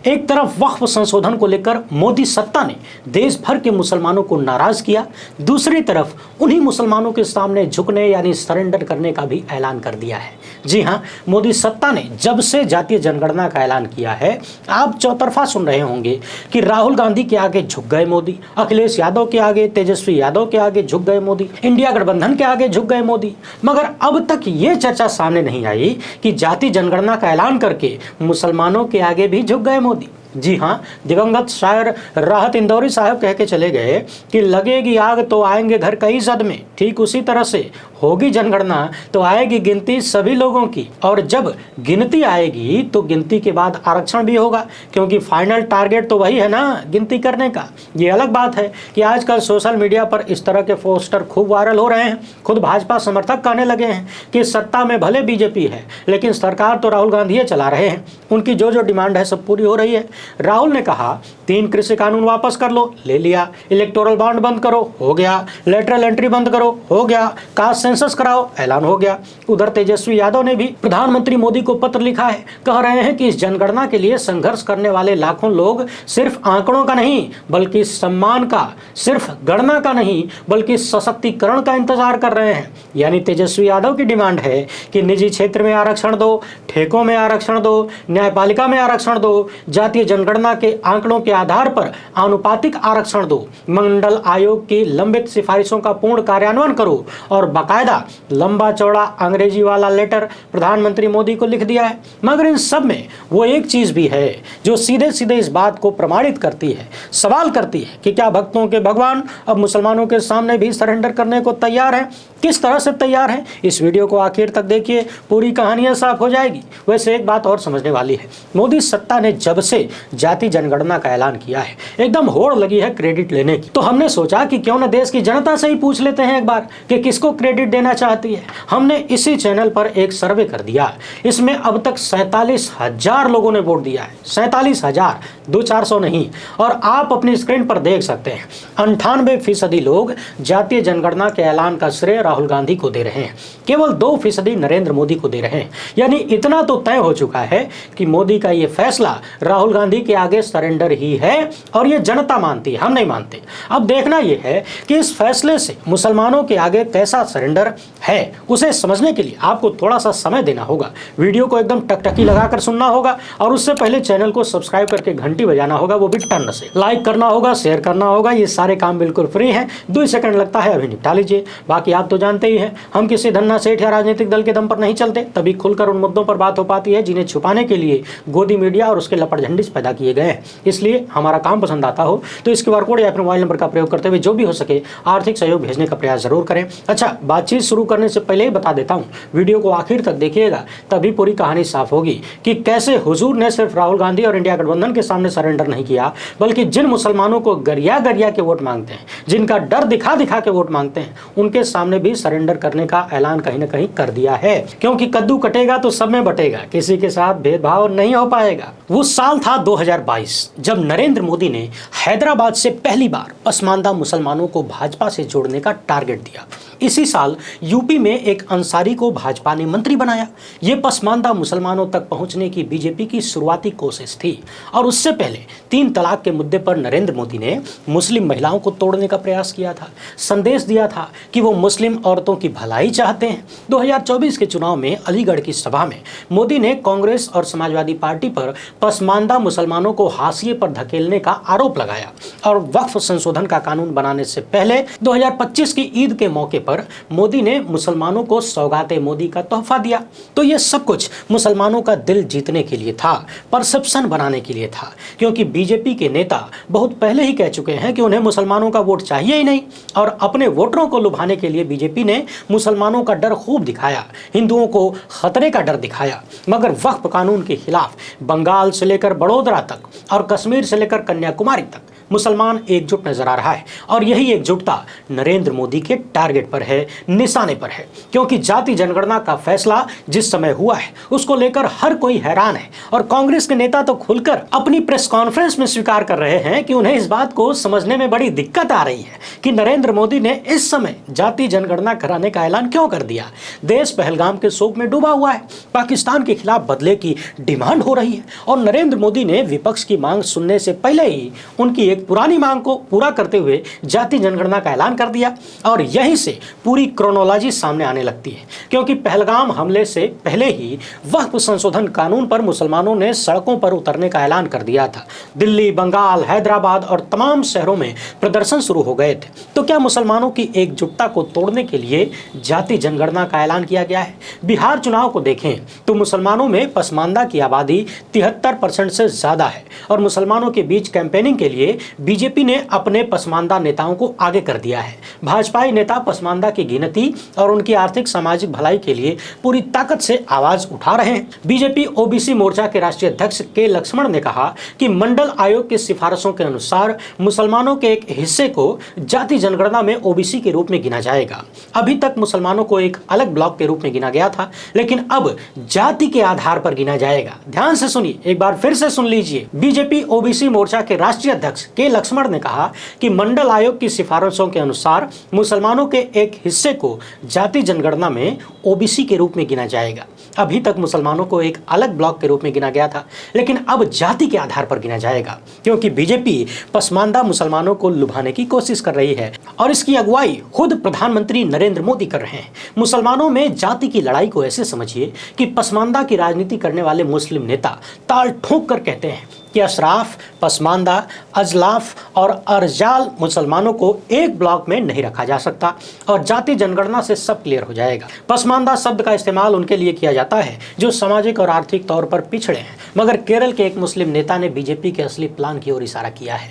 एक तरफ वक्फ संशोधन को लेकर मोदी सत्ता ने देश भर के मुसलमानों को नाराज किया, दूसरी तरफ उन्हीं मुसलमानों के सामने झुकने यानी सरेंडर करने का भी ऐलान कर दिया है। जी हां, मोदी सत्ता ने जब से जातीय जनगणना का ऐलान किया है, आप चौतरफा सुन रहे होंगे कि राहुल गांधी के आगे झुक गए मोदी, अखिलेश यादव के आगे, तेजस्वी यादव के आगे झुक गए मोदी, इंडिया गठबंधन के आगे झुक गए मोदी। मगर अब तक ये चर्चा सामने नहीं आई कि जातीय जनगणना का ऐलान करके मुसलमानों के आगे भी झुक गए मोदी। जी हाँ, दिवंगत शायर राहत इंदौरी साहब कह के चले गए कि लगेगी आग तो आएंगे घर कई सद में, ठीक उसी तरह से होगी जनगणना तो आएगी गिनती सभी लोगों की, और जब गिनती आएगी तो गिनती के बाद आरक्षण भी होगा, क्योंकि फाइनल टारगेट तो वही है ना, गिनती करने का। ये अलग बात है कि आजकल सोशल मीडिया पर इस तरह के पोस्टर खूब वायरल हो रहे हैं। खुद भाजपा समर्थक कहने लगे हैं कि सत्ता में भले बीजेपी है लेकिन सरकार तो राहुल गांधी चला रहे हैं, उनकी जो जो डिमांड है सब पूरी हो रही है। राहुल ने कहा 3 कृषि कानून वापस कर लो, ले लिया, इलेक्टोरल बॉन्ड बंद करो, हो गया, लेटरल एंट्री बंद करो, हो गया, कास्ट सेंसस कराओ, ऐलान हो गया। उधर तेजस्वी यादव ने भी प्रधानमंत्री मोदी को पत्र लिखा है, कह रहे हैं कि इस जनगणना के लिए संघर्ष करने वाले लाखों लोग सिर्फ आंकड़ों का नहीं बल्कि सम्मान का, सिर्फ गणना का नहीं बल्कि सशक्तिकरण का इंतजार कर रहे हैं। यानी तेजस्वी यादव की डिमांड है कि निजी क्षेत्र में आरक्षण दो, ठेकों में आरक्षण दो, न्यायपालिका में आरक्षण दो, जातीय जनगणना के आंकड़ों के आधार पर आनुपातिक आरक्षण दो, मंडल आयोग की लंबित सिफारिशों का पूर्ण कार्यान्वयन करो, और बाकायदा लंबा चौड़ा अंग्रेजी वाला लेटर प्रधानमंत्री मोदी को लिख दिया है। मगर इन सब में वो एक चीज भी है जो सीधे सीधे इस बात को प्रमाणित करती है, सवाल करती है कि क्या भक्तों के भगवान अब मुसलमानों के सामने भी सरेंडर करने को तैयार हैं? किस तरह से तैयार हैं? इस वीडियो को आखिर तक देखिए, पूरी कहानियां साफ हो जाएगी। वैसे एक बात और समझने वाली है, मोदी सत्ता ने जब से जाति जनगणना का ऐलान किया है एकदम होड़ लगी है क्रेडिट लेने की। तो हमने सोचा कि क्यों न देश की जनता से ही पूछ लेते हैं एक बार कि किसको क्रेडिट देना चाहती है। हमने इसी चैनल पर एक सर्वे कर दिया, इसमें अब तक 47,000 लोगों ने वोट दिया है। 47,000, 200-400 नहीं। और आप अपनी स्क्रीन पर देख सकते हैं 98% लोग जातीय जनगणना के ऐलान का श्रेय राहुल गांधी को दे रहे हैं, केवल 2% नरेंद्र मोदी को दे रहे हैं। यानी इतना तो तय हो चुका है कि मोदी का ये फैसला राहुल गांधी के आगे सरेंडर ही है, और ये जनता मानती है, हम नहीं मानते। अब देखना यह है कि इस फैसले से मुसलमानों के आगे कैसा सरेंडर है, उसे समझने के लिए आपको थोड़ा सा समय देना होगा। वीडियो को एकदम टकटकी लगाकर सुनना होगा, और उससे पहले चैनल को सब्सक्राइब करके घंटी बजाना होगा, वो भी टन से। लाइक करना होगा, शेयर करना होगा, ये सारे काम बिल्कुल फ्री हैं, 2 सेकंड लगता है, अभी निपटा लीजिए। बाकी आप तो जानते ही हैं, हम किसी धन्ना सेठ या राजनीतिक दल के दम पर नहीं चलते, तभी खुलकर उन मुद्दों पर बात हो पाती है जिन्हें छुपाने के लिए गोदी मीडिया और उसके लपट झंडिस पैदा किए गए हैं। इसलिए हमारा काम पसंद आता हो तो इस QR कोड या फिर मोबाइल नंबर का प्रयोग करते हुए जो भी हो सके आर्थिक सहयोग भेजने का प्रयास जरूर करें। अच्छा, बातचीत शुरू करने से पहले ही बता देता हूं, वीडियो को आखिर तक देखिएगा, तभी पूरी कहानी साफ होगी कि कैसे हुजूर ने सिर्फ राहुल गांधी और इंडिया गठबंधन के सामने सरेंडर नहीं किया, बल्कि जिन मुसलमानों को गरिया गरिया के वोट मांगते हैं, जिनका डर दिखा दिखा के वोट मांगते हैं, उनके सामने भी सरेंडर करने का ऐलान कहीं ना कहीं कर दिया है। क्योंकि कद्दू कटेगा तो सब में बटेगा, किसी के साथ भेदभाव नहीं हो पाएगा। वो साल था 2022 जब नरेंद्र मोदी ने हैदराबाद से पहली बार पसमानदा मुसलमानों को भाजपा से जोड़ने का टारगेट दिया। इसी साल यूपी में एक अंसारी को भाजपा ने मंत्री बनाया। ये पसमानदा मुसलमानों तक पहुंचने की बीजेपी की शुरुआती कोशिश थी, और उससे पहले 3 तलाक के मुद्दे पर नरेंद्र मोदी ने मुस्लिम महिलाओं को तोड़ने का प्रयास किया था, संदेश दिया था कि वो मुस्लिम औरतों की भलाई चाहते हैं। 2024 के चुनाव में अलीगढ़ की सभा में मोदी ने कांग्रेस और समाजवादी पार्टी पर पसमानदा मुसलमानों को हाशिए पर धकेलने का आरोप लगाया, और वक्फ संशोधन का कानून बनाने से पहले 2025 की ईद के मौके पर मोदी ने मुसलमानों को सौगाते मोदी का तोहफा दिया। तो ये सब कुछ मुसलमानों का दिल जीतने के लिए था, परसेप्शन बनाने के लिए था, क्योंकि बीजेपी के नेता बहुत पहले ही कह चुके हैं कि उन्हें मुसलमानों का वोट चाहिए ही नहीं, और अपने वोटरों को लुभाने के लिए बीजेपी ने मुसलमानों का डर खूब दिखाया, हिंदुओं को खतरे का डर दिखाया। मगर वक्फ कानून के खिलाफ बंगाल से लेकर बड़ोदरा तक और कश्मीर से लेकर कन्याकुमारी तक मुसलमान एकजुट नजर आ रहा है और यही एकजुटता नरेंद्र मोदी के टारगेट पर है, निशाने पर है। क्योंकि जाति जनगणना का फैसला जिस समय हुआ है उसको लेकर हर कोई हैरान है और कांग्रेस के नेता तो खुलकर अपनी प्रेस कॉन्फ्रेंस में स्वीकार कर रहे हैं कि उन्हें इस बात को समझने में बड़ी दिक्कत आ रही है कि नरेंद्र मोदी ने इस समय जाति जनगणना कराने का ऐलान क्यों कर दिया। देश पहलगाम के शोक में डूबा हुआ है, पाकिस्तान के खिलाफ बदले की डिमांड हो रही है और नरेंद्र मोदी ने विपक्ष की मांग सुनने से पहले ही उनकी एक पुरानी मांग को पूरा करते हुए जाति जनगणना का ऐलान कर दिया। और यहीं से पूरी क्रोनोलॉजी सामने आने लगती है, क्योंकि पहलगाम हमले से पहले ही वक्फ संशोधन कानून पर मुसलमानों ने सड़कों पर उतरने का ऐलान कर दिया था। दिल्ली, बंगाल, हैदराबाद और तमाम शहरों में प्रदर्शन शुरू हो गए थे। तो क्या मुसलमानों की एकजुटता को तोड़ने के लिए जाति जनगणना का ऐलान किया गया है? बिहार चुनाव को देखें तो मुसलमानों में पसमानदा की आबादी 73% से ज्यादा है और मुसलमानों के बीच कैंपेनिंग के लिए बीजेपी ने अपने पसमानदा नेताओं को आगे कर दिया है। भाजपाई नेता पसमानदा की गिनती और उनकी आर्थिक सामाजिक भलाई के लिए पूरी ताकत से आवाज उठा रहे हैं। बीजेपी ओबीसी मोर्चा के राष्ट्रीय अध्यक्ष के लक्ष्मण ने कहा कि मंडल आयोग की सिफारिशों के अनुसार मुसलमानों के एक हिस्से को जाति जनगणना में ओबीसी के रूप में गिना जाएगा। अभी तक मुसलमानों को एक अलग ब्लॉक के रूप में गिना गया था, लेकिन अब जाति के आधार पर गिना जाएगा। ध्यान से सुनिए, एक बार फिर से सुन लीजिए। बीजेपी ओबीसी मोर्चा के राष्ट्रीय अध्यक्ष के लक्ष्मण ने कहा कि मंडल आयोग की सिफारिशों के अनुसार मुसलमानों के एक हिस्से को जाति जनगणना में ओबीसी के रूप में गिना जाएगा। अभी तक मुसलमानों को एक अलग ब्लॉक के रूप में गिना गया था, लेकिन अब जाति के आधार पर गिना जाएगा, क्योंकि बीजेपी पसमानदा मुसलमानों को लुभाने की कोशिश कर रही है और इसकी अगुवाई खुद प्रधानमंत्री नरेंद्र मोदी कर रहे हैं। मुसलमानों में जाति की लड़ाई को ऐसे समझिए कि पसमानदा की राजनीति करने वाले मुस्लिम नेता ताल ठोक कर कहते हैं कि अशराफ, पसमानदा, अजलाफ और अरजाल मुसलमानों को एक ब्लॉक में नहीं रखा जा सकता और जाति जनगणना से सब क्लियर हो जाएगा। पसमानदा शब्द का इस्तेमाल उनके लिए किया जाता है जो सामाजिक और आर्थिक तौर पर पिछड़े हैं। मगर केरल के एक मुस्लिम नेता ने बीजेपी के असली प्लान की ओर इशारा किया है।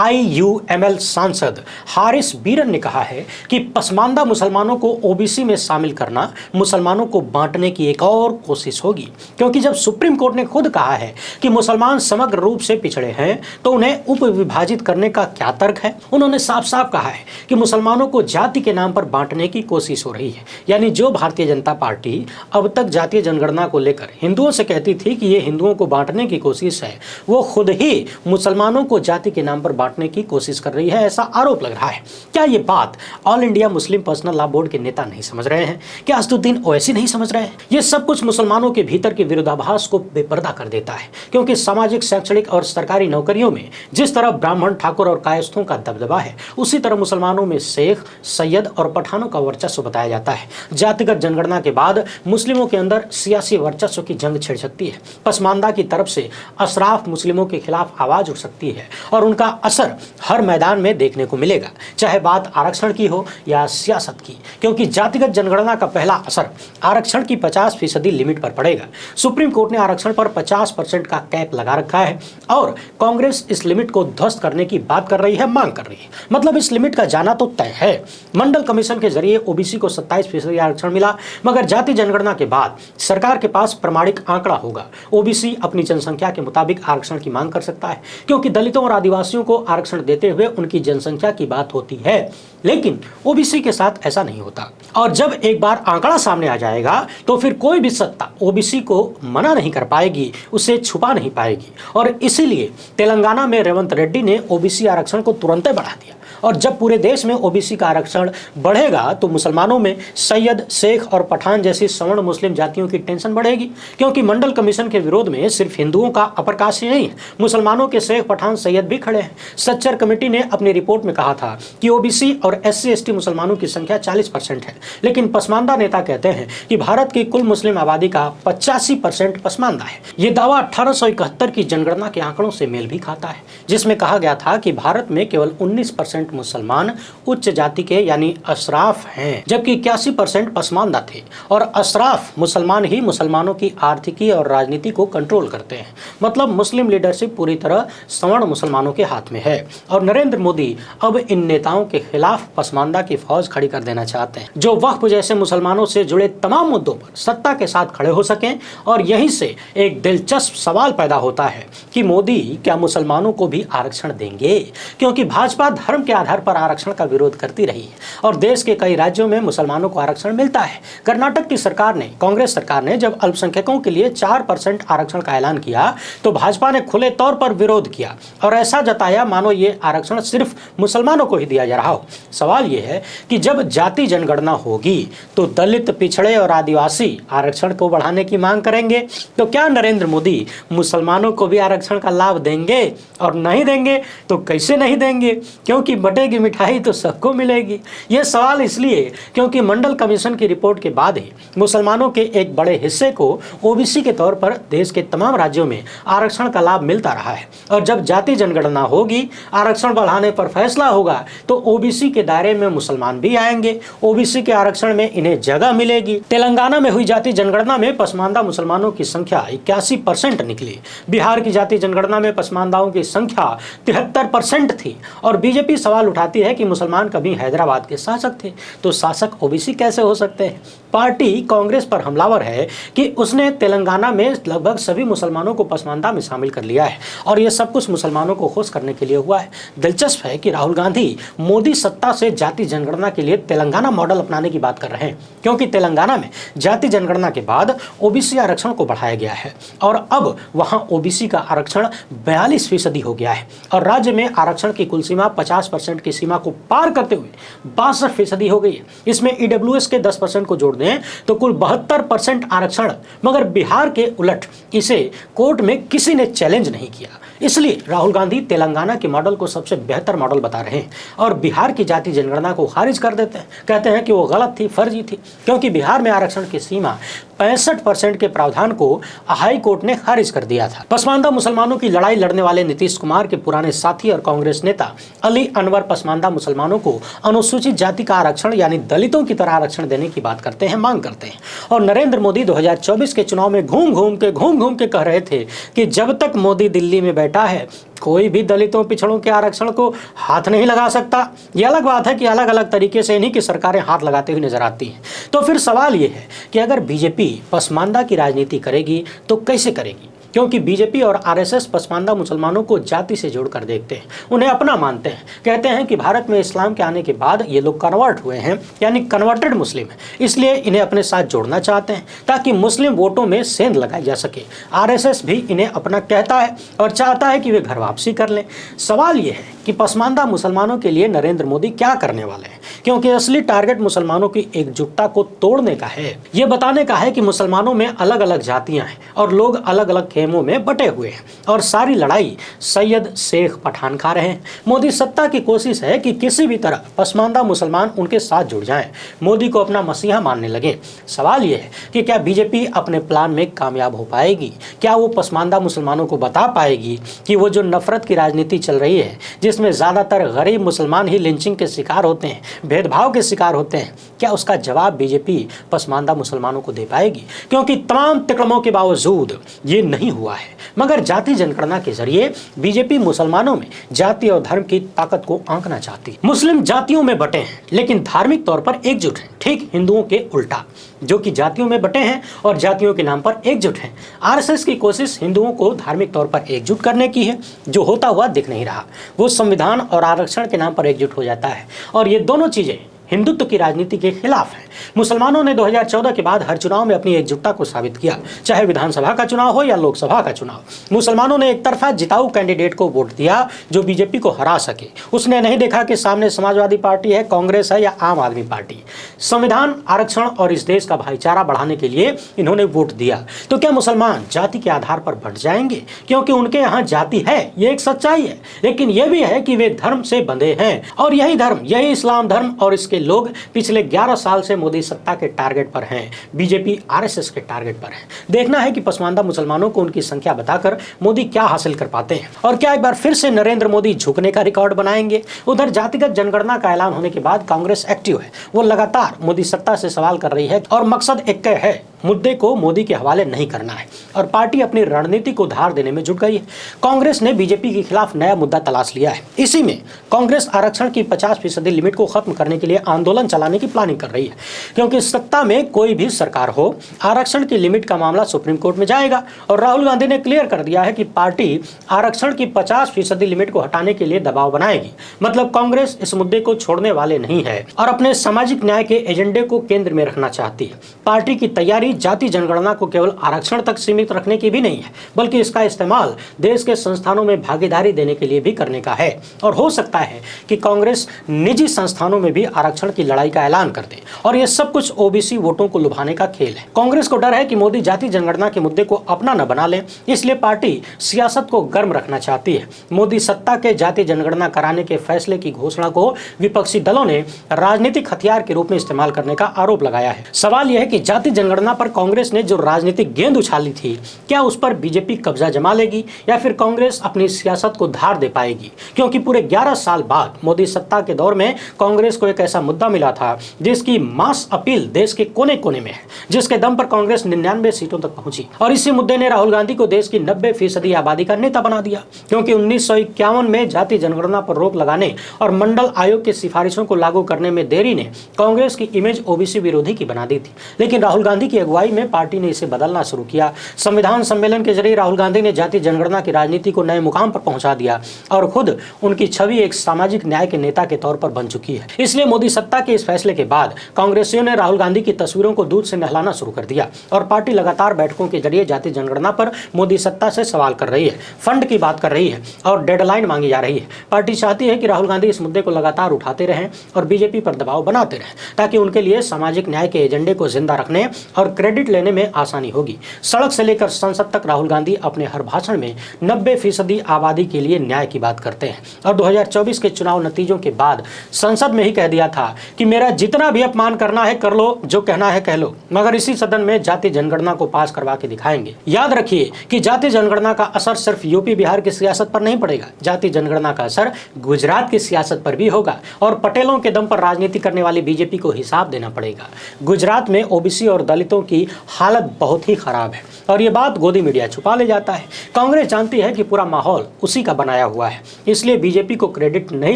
IUML सांसद हारिस बीरन ने कहा है कि पसमानदा मुसलमानों को ओबीसी में शामिल करना मुसलमानों को बांटने की एक और कोशिश होगी, क्योंकि जब सुप्रीम कोर्ट ने खुद कहा है कि मुसलमान समग्र रूप से पिछड़े हैं तो उन्हें उप विभाजित करने का क्या तर्क है। उन्होंने साफ साफ कहा है कि मुसलमानों को जाति के नाम पर बांटने की कोशिश हो रही है। यानी जो भारतीय जनता पार्टी अब तक जातीय जनगणना को लेकर हिंदुओं से कहती थी कि ये हिंदुओं को बांटने की कोशिश है, वो खुद ही मुसलमानों को जाति के नाम पर बांटने की कोशिश कर रही है, ऐसा आरोप लग रहा है। क्या ये बात all India Muslim personal law board के नेता नहीं समझ रहे हैं? क्या असदुद्दीन ओवैसी नहीं समझ रहे हैं? ये सब कुछ मुसलमानों के भीतर के विरोधाभास को बेपर्दा कर देता है, क्योंकि सामाजिक, शैक्षणिक और सरकारी नौकरियों में जिस तरह ब्राह्मण, ठाकुर और कायस्थों का दबदबा है, उसी तरह मुसलमानों में शेख, सैयद और पठानों का वर्चस्व बताया जाता है। जातिगत जनगणना के बाद मुस्लिमों के अंदर सियासी वर्चस्व की जंग छिड़ सकती है। पसमानदा की तरफ से अशराफ मुस्लिमों के खिलाफ आवाज उठ सकती है और उनका असर हर मैदान में देखने को मिलेगा, चाहे बात आरक्षण की हो या सियासत की, क्योंकि जातिगत जनगणना का पहला असर आरक्षण की 50% लिमिट पर पड़ेगा। सुप्रीम कोर्ट ने आरक्षण पर 50% का कैप लगा रखा है और कांग्रेस इस लिमिट को ध्वस्त करने की बात कर रही है, मांग कर रही है। मतलब इस लिमिट का जाना तो तय है। मंडल कमीशन के जरिए ओबीसी को 27% आरक्षण मिला, मगर जाति जनगणना के बाद सरकार के पास प्रमाणिक आंकड़ा होगा। ओबीसी अपनी जनसंख्या के मुताबिक आरक्षण की मांग कर सकता है, क्योंकि दलितों और आदिवासियों को आरक्षण देते हुए उनकी जनसंख्या की बात होती है, लेकिन ओबीसी के साथ ऐसा नहीं होता। और जब एक बार आंकड़ा सामने आ जाएगा तो फिर कोई भी सत्ता ओबीसी को मना नहीं कर पाएगी, उसे छुपा नहीं पाएगी। और इसीलिए तेलंगाना में रेवंत रेड्डी ने ओबीसी आरक्षण को तुरंत बढ़ा दिया। और जब पूरे देश में ओबीसी का आरक्षण बढ़ेगा तो मुसलमानों में सैयद, शेख और पठान जैसी सवर्ण मुस्लिम जातियों की टेंशन बढ़ेगी, क्योंकि मंडल कमीशन के विरोध में सिर्फ हिंदुओं का अपर कास्ट ही नहीं है, मुसलमानों के शेख, पठान, सैयद भी खड़े हैं। सच्चर कमेटी ने अपनी रिपोर्ट में कहा था कि ओबीसी और SC/ST मुसलमानों की संख्या 40% है, लेकिन पसमानदा नेता कहते हैं कि भारत की कुल मुस्लिम आबादी का 85% पसमानदा है। ये दावा 1871 की जनगणना के आंकड़ों से मेल भी खाता है, जिसमें कहा गया था कि भारत में केवल 19% मुसलमान उच्च जाति के यानी अशराफ हैं, जबकि 81% पसमानदा थे। और अशराफ मुसलमान ही मुसलमानों की आर्थिकी और राजनीति को कंट्रोल करते हैं। मतलब मुस्लिम लीडरशिप पूरी तरह सवर्ण मुसलमानों के हाथ में है। और नरेंद्र मोदी अब इन नेताओं के खिलाफ पसमानदा की फौज खड़ी कर देना चाहते हैं, जो वक्फ जैसे मुसलमानों से जुड़े तमाम मुद्दों पर सत्ता के साथ खड़े हो सकें। और यहीं से एक दिलचस्प सवाल पैदा होता है कि मोदी क्या मुसलमानों को भी आरक्षण देंगे, क्योंकि भाजपा धर्म के आधार पर आरक्षण का विरोध करती रही है और देश के कई राज्यों में मुसलमानों को आरक्षण मिलता है। कर्नाटक की सरकार ने, कांग्रेस सरकार ने जब अल्पसंख्यकों के लिए 4% आरक्षण का ऐलान किया तो भाजपा ने खुले तौर पर विरोध किया और ऐसा जताया मानो ये आरक्षण सिर्फ मुसलमानों को ही दिया जा रहा हो। सवाल ये है कि जब जाति जनगणना होगी तो दलित, पिछड़े और आदिवासी आरक्षण को बढ़ाने की मांग करेंगे, तो क्या नरेंद्र मोदी मुसलमानों को भी आरक्षण का लाभ देंगे? और नहीं देंगे तो कैसे नहीं देंगे, क्योंकि बटेगी मिठाई तो सबको मिलेगी। यह सवाल इसलिए क्योंकि मंडल कमीशन की रिपोर्ट के बाद ही मुसलमानों के एक बड़े हिस्से को ओबीसी के तौर पर देश के तमाम राज्यों में आरक्षण का लाभ मिलता रहा है और जब जाति जनगणना होगी, आरक्षण बढ़ाने पर फैसला होगा तो ओबीसी के दायरे में मुसलमान भी आएंगे, ओबीसी के आरक्षण में इन्हें जगह मिलेगी। तेलंगाना में हुई जाति जनगणना में पसमानदा मुसलमानों की संख्या 81% निकली। बिहार की जाति जनगणना में पसमानदाओं की संख्या 73% थी और बीजेपी सवाल उठाती है कि मुसलमान कभी हैदराबाद के शासक थे तो शासक ओबीसी कैसे हो सकते हैं। पार्टी कांग्रेस पर हमलावर है कि उसने तेलंगाना में लगभग सभी मुसलमानों को पसमानदा में शामिल कर लिया है और यह सब कुछ मुसलमानों को खुश करने के लिए हुआ है। दिलचस्प है कि राहुल गांधी मोदी सत्ता से जाति जनगणना के लिए तेलंगाना मॉडल अपनाने की बात कर रहे हैं, क्योंकि तेलंगाना में जाति जनगणना के बाद ओबीसी आरक्षण को बढ़ाया गया है और अब वहां ओबीसी का आरक्षण 42% हो गया है और राज्य में आरक्षण की कुल सीमा 50% की सीमा को पार करते हुए 62% हो गई है। इसमें ईडब्ल्यूएस के 10% को जोड़ दें तो कुल 72% आरक्षण, मगर बिहार के उलट इसे कोर्ट में किसी ने चैलेंज नहीं किया। इसलिए राहुल गांधी तेलंगाना के मॉडल को सबसे बेहतर मॉडल बता रहे हैं और बिहार की जाति जनगणना को खारिज कर देते हैं, कहते हैं कि वो गलत थी, फर्जी थी, क्योंकि बिहार में आरक्षण की सीमा 65% के प्रावधान को हाई कोर्ट ने खारिज कर दिया था। पसमानदा मुसलमानों की लड़ाई लड़ने वाले नीतीश कुमार के पुराने साथी और कांग्रेस नेता अली अनवर पसमानदा मुसलमानों को अनुसूचित जाति का आरक्षण यानी दलितों की तरह आरक्षण देने की बात करते हैं, मांग करते हैं। और नरेंद्र मोदी 2024 के चुनाव में घूम घूम के कह रहे थे कि जब तक मोदी दिल्ली में बैठा है कोई भी दलितों, पिछड़ों के आरक्षण को हाथ नहीं लगा सकता। यह अलग बात है कि अलग अलग तरीके से इन्हीं की सरकारें हाथ लगाते हुए नजर आती हैं। तो फिर सवाल ये है कि अगर बीजेपी पसमानदा की राजनीति करेगी तो कैसे करेगी, क्योंकि बीजेपी और आरएसएस पसमानदा मुसलमानों को जाति से जोड़कर देखते हैं, उन्हें अपना मानते हैं। कहते हैं कि भारत में इस्लाम के आने के बाद ये लोग कन्वर्ट हुए हैं, यानी कन्वर्टेड मुस्लिम हैं, इसलिए इन्हें अपने साथ जोड़ना चाहते हैं ताकि मुस्लिम वोटों में सेंध लगाई जा सके। आरएसएस भी इन्हें अपना कहता है और चाहता है कि वे घर वापसी कर लें। सवाल ये है कि पसमानदा मुसलमानों के लिए नरेंद्र मोदी क्या करने वाले हैं, क्योंकि असली टारगेट मुसलमानों की एकजुटता को तोड़ने का है। ये बताने का है कि मुसलमानों में अलग अलग जातियां हैं और लोग अलग अलग खेमों में बटे हुए हैं और सारी लड़ाई सैयद शेख पठान खा रहे हैं। मोदी सत्ता की कोशिश है कि किसी भी तरह पसमानदा मुसलमान उनके साथ जुड़ जाएं, मोदी को अपना मसीहा मानने लगे। सवाल यह है कि क्या बीजेपी अपने प्लान में कामयाब हो पाएगी? क्या वो पसमानदा मुसलमानों को बता पाएगी कि वो जो नफरत की राजनीति चल रही है, जिसमें ज्यादातर गरीब मुसलमान ही लिंचिंग के शिकार होते हैं, भेदभाव के शिकार होते हैं, क्या उसका जवाब बीजेपी पसमानदा मुसलमानों को दे पाएगी? क्योंकि तमाम तिकड़मों के बावजूद ये नहीं हुआ है, मगर जाति जनगणना के जरिए बीजेपी मुसलमानों में जाति और धर्म की ताकत को आंकना चाहती है। मुस्लिम जातियों में बटे हैं लेकिन धार्मिक तौर पर एकजुट हैं, ठीक हिंदुओं के उल्टा, जो कि जातियों में बटे हैं और जातियों के नाम पर एकजुट हैं। आरएसएस की कोशिश हिंदुओं को धार्मिक तौर पर एकजुट करने की है, जो होता हुआ दिख नहीं रहा। वो संविधान और आरक्षण के नाम पर एकजुट हो जाता है और ये दोनों चीजें हिंदुत्व की राजनीति के खिलाफ है। मुसलमानों ने 2014 के बाद हर चुनाव में अपनी एकजुटता को साबित किया, चाहे विधानसभा का चुनाव हो या लोकसभा का चुनाव। मुसलमानों ने एक तरफा जिताऊ कैंडिडेट को वोट दिया जो बीजेपी को हरा सके। उसने नहीं देखा कि सामने समाजवादी पार्टी है, कांग्रेस है या आम आदमी पार्टी। संविधान, आरक्षण और इस देश का भाईचारा बढ़ाने के लिए इन्होंने वोट दिया। तो क्या मुसलमान जाति के आधार पर बंट जाएंगे? क्योंकि उनके यहाँ जाति है, ये एक सच्चाई है, लेकिन यह भी है कि वे धर्म से बंधे हैं और यही धर्म, यही इस्लाम धर्म और इसके लोग पिछले 11 साल से मोदी सत्ता के टारगेट पर हैं, बीजेपी आरएसएस के टारगेट पर है। देखना है कि पसमानदा मुसलमानों को उनकी संख्या बताकर मोदी क्या हासिल कर पाते हैं और क्या एक बार फिर से नरेंद्र मोदी झुकने का रिकॉर्ड बनाएंगे। उधर जातिगत जनगणना का ऐलान होने के बाद कांग्रेस एक्टिव है, वो लगातार मोदी सत्ता से सवाल कर रही है और मकसद एक है मुद्दे को मोदी के हवाले नहीं करना है और पार्टी अपनी रणनीति को धार देने में जुट गई है। कांग्रेस ने बीजेपी के खिलाफ नया मुद्दा तलाश लिया है। इसी में कांग्रेस आरक्षण की 50% लिमिट को खत्म करने के लिए आंदोलन चलाने की प्लानिंग कर रही है, क्योंकि सत्ता में कोई भी सरकार हो, आरक्षण की लिमिट का मामला सुप्रीम कोर्ट में जाएगा। और राहुल गांधी ने क्लियर कर दिया है कि पार्टी आरक्षण की 50% लिमिट को हटाने के लिए दबाव बनाएगी। मतलब कांग्रेस इस मुद्दे को छोड़ने वाले नहीं है और अपने सामाजिक न्याय के एजेंडे को केंद्र में रखना चाहती है। पार्टी की तैयारी जाति जनगणना को केवल आरक्षण तक सीमित रखने की भी नहीं है, बल्कि इसका इस्तेमाल देश के संस्थानों में भागीदारी देने के लिए भी करने का है। और हो सकता है कि कांग्रेस निजी संस्थानों में भी आरक्षण की लड़ाई का ऐलान कर दे और यह सब कुछ ओबीसी वोटों को लुभाने का खेल है। कांग्रेस को डर है कि मोदी जाति जनगणना के मुद्दे को अपना न बना ले, इसलिए पार्टी सियासत को गर्म रखना चाहती है। मोदी सत्ता के जाति जनगणना कराने के फैसले की घोषणा को विपक्षी दलों ने राजनीतिक हथियार के रूप में इस्तेमाल करने का आरोप लगाया है। सवाल यह है कि जाति जनगणना पर कांग्रेस ने जो राजनीतिक गेंद उछाली थी, क्या उस पर बीजेपी कब्जा जमा लेगी या फिर कांग्रेस अपनी सियासत को धार दे पाएगी? क्योंकि पूरे 11 साल बाद मोदी सत्ता के दौर में कांग्रेस को एक ऐसा मुद्दा मिला था जिसकी मास अपील देश के कोने कोने में है, जिसके दम पर कांग्रेस 99 सीटों तक पहुंची। और इसी मुद्दे ने राहुल गांधी को देश की 90% आबादी का नेता बना दिया, क्योंकि 1951 में जाति जनगणना पर रोक लगाने और मंडल आयोग की सिफारिशों को लागू करने में देरी ने कांग्रेस की इमेज ओबीसी विरोधी की बना दी थी। लेकिन राहुल गांधी की अगुवाई में पार्टी ने इसे बदलना शुरू किया। संविधान सम्मेलन के जरिए राहुल गांधी ने जाति जनगणना की राजनीति को नए मुकाम पर पहुंचा दिया और खुद उनकी छवि एक सामाजिक न्याय के नेता के तौर पर बन चुकी है। इसलिए मोदी सत्ता के इस फैसले के बाद कांग्रेसियों ने राहुल गांधी की तस्वीरों को दूध से नहलाना शुरू कर दिया और पार्टी लगातार बैठकों के जरिए जाति जनगणना पर मोदी सत्ता से सवाल कर रही है, फंड की बात कर रही है और डेडलाइन मांगी जा रही है। पार्टी चाहती है कि राहुल गांधी इस मुद्दे को लगातार उठाते रहें और बीजेपी पर दबाव बनाते रहें, ताकि उनके लिए सामाजिक न्याय के एजेंडे को जिंदा रखने और क्रेडिट लेने में आसानी होगी। सड़क से लेकर संसद तक राहुल गांधी अपने हर भाषण में 90% आबादी के लिए न्याय की बात करते हैं और 2024 के चुनाव नतीजों के बाद संसद में ही कह दिया था कि मेरा जितना भी अपमान करना है कर लो, जो कहना है कह लो, मगर इसी सदन में जाति जनगणना को पास करवा के दिखाएंगे। याद रखिए कि जाति जनगणना का असर सिर्फ यूपी बिहार की सियासत पर नहीं पड़ेगा, जाति जनगणना का असर गुजरात की सियासत पर भी होगा और पटेलों के दम पर राजनीति करने वाली बीजेपी को हिसाब देना पड़ेगा। गुजरात में ओबीसी और दलितों की हालत बहुत ही खराब है और ये बात गोदी मीडिया छुपा ले जाता है। कांग्रेस जानती है कि पूरा माहौल उसी का बनाया हुआ है, इसलिए बीजेपी को क्रेडिट नहीं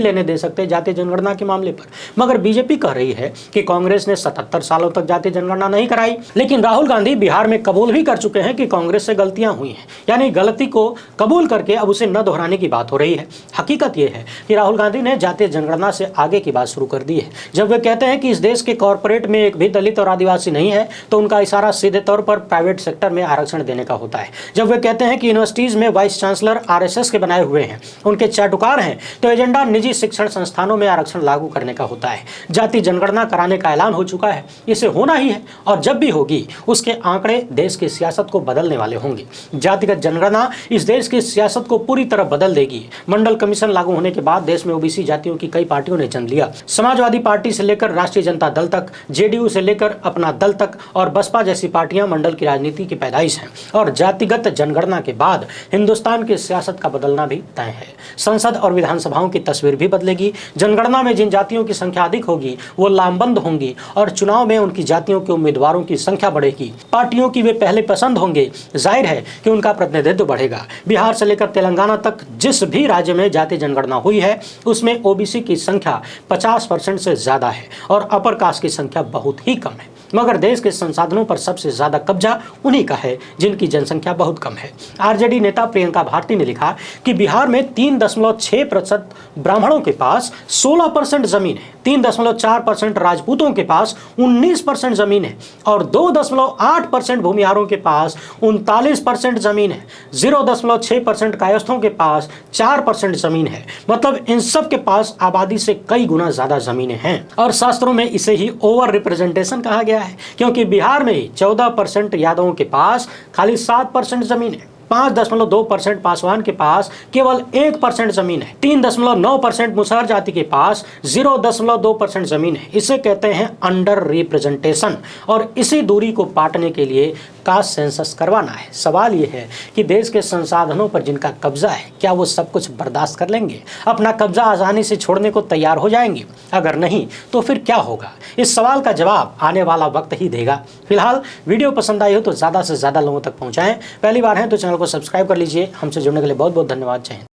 लेने दे सकते जाति जनगणना के मामले पर। मगर बीजेपी कह रही है कि कांग्रेस ने 77 सालों तक जाति जनगणना नहीं कराई। लेकिन राहुल गांधी बिहार में कबूल भी कर चुके हैं कि कांग्रेस से गलतियां हुई हैं, यानी गलती को कबूल करके अब उसे न दोहराने की बात हो रही है। हकीकत यह है कि राहुल गांधी ने जातीय जनगणना से आगे की बात शुरू कर दी है। जब वे कहते हैं कि इस देश के कॉर्पोरेट में एक भी दलित और आदिवासी नहीं है, तो उनका इशारा सीधे तौर पर प्राइवेट सेक्टर में आरक्षण देने का होता है। जब वे कहते हैं कि यूनिवर्सिटीज में वाइस चांसलर आरएसएस के बनाए हुए हैं, उनके चाटुकार हैं, तो एजेंडा निजी शिक्षण संस्थानों में आरक्षण लागू करने का होता है। जाति जनगणना कराने का ऐलान हो चुका है, इसे होना ही है और जब भी होगी उसके आंकड़े देश की सियासत को बदलने वाले होंगे। जातिगत जनगणना इस देश की सियासत को पूरी तरह बदल देगी। मंडल कमीशन लागू होने के बाद देश में ओबीसी जातियों की कई पार्टियों ने जन्म लिया। समाजवादी पार्टी से लेकर राष्ट्रीय जनता दल तक, जेडीयू से लेकर अपना दल तक और बसपा जैसी पार्टियां मंडल की राजनीति की पैदाइश हैं और जातिगत जनगणना के बाद हिंदुस्तान की सियासत का बदलना भी तय है। संसद और विधानसभाओं की तस्वीर भी बदलेगी। जनगणना में जिन जातियों की संख्या अधिक होगी वो लामबंद होंगी और चुनाव में उनकी जातियों के उम्मीदवारों की संख्या बढ़ेगी। पार्टियों की वे पहले पसंद होंगे, जाहिर है कि उनका प्रतिनिधित्व बढ़ेगा। बिहार से लेकर तेलंगाना तक जिस भी राज्य में जाति जनगणना हुई है उसमें ओबीसी की संख्या 50% से ज्यादा है और अपर कास्ट की संख्या बहुत ही कम है। मगर देश के संसाधनों पर सबसे ज्यादा कब्जा उन्हीं का है जिनकी जनसंख्या बहुत कम है। आरजेडी नेता प्रियंका भारती ने लिखा कि बिहार में 3.6% ब्राह्मणों के पास 16% जमीन है, 3.4% राजपूतों के पास 19% जमीन है और 2.8% भूमिहारों के पास 39% जमीन है। 0.6% कायस्थों के पास 4% जमीन है। मतलब इन सब के पास आबादी से कई गुना ज्यादा जमीनें हैं और शास्त्रों में इसे ही ओवर रिप्रेजेंटेशन कहा गया है, क्योंकि बिहार में 14% यादवों के पास खाली 7% जमीन है, 5.2% पासवान के पास केवल 1% जमीन है। 3.9% मुसहर जाति के पास 0.2% जमीन है। इसे कहते हैं अंडर रिप्रेजेंटेशन और इसी दूरी को पाटने के लिए कास्ट सेंसस करवाना है। सवाल यह है कि देश के संसाधनों पर जिनका कब्जा है, क्या वो सब कुछ बर्दाश्त कर लेंगे? अपना कब्जा आसानी से छोड़ने को तैयार हो जाएंगे? अगर नहीं तो फिर क्या होगा? इस सवाल का जवाब आने वाला वक्त ही देगा। फिलहाल वीडियो पसंद आई हो तो ज़्यादा से ज़्यादा लोगों तक पहुँचाएं। पहली बार है तो चैनल को सब्सक्राइब कर लीजिए। हमसे जुड़ने के लिए बहुत बहुत धन्यवाद। जय हिंद।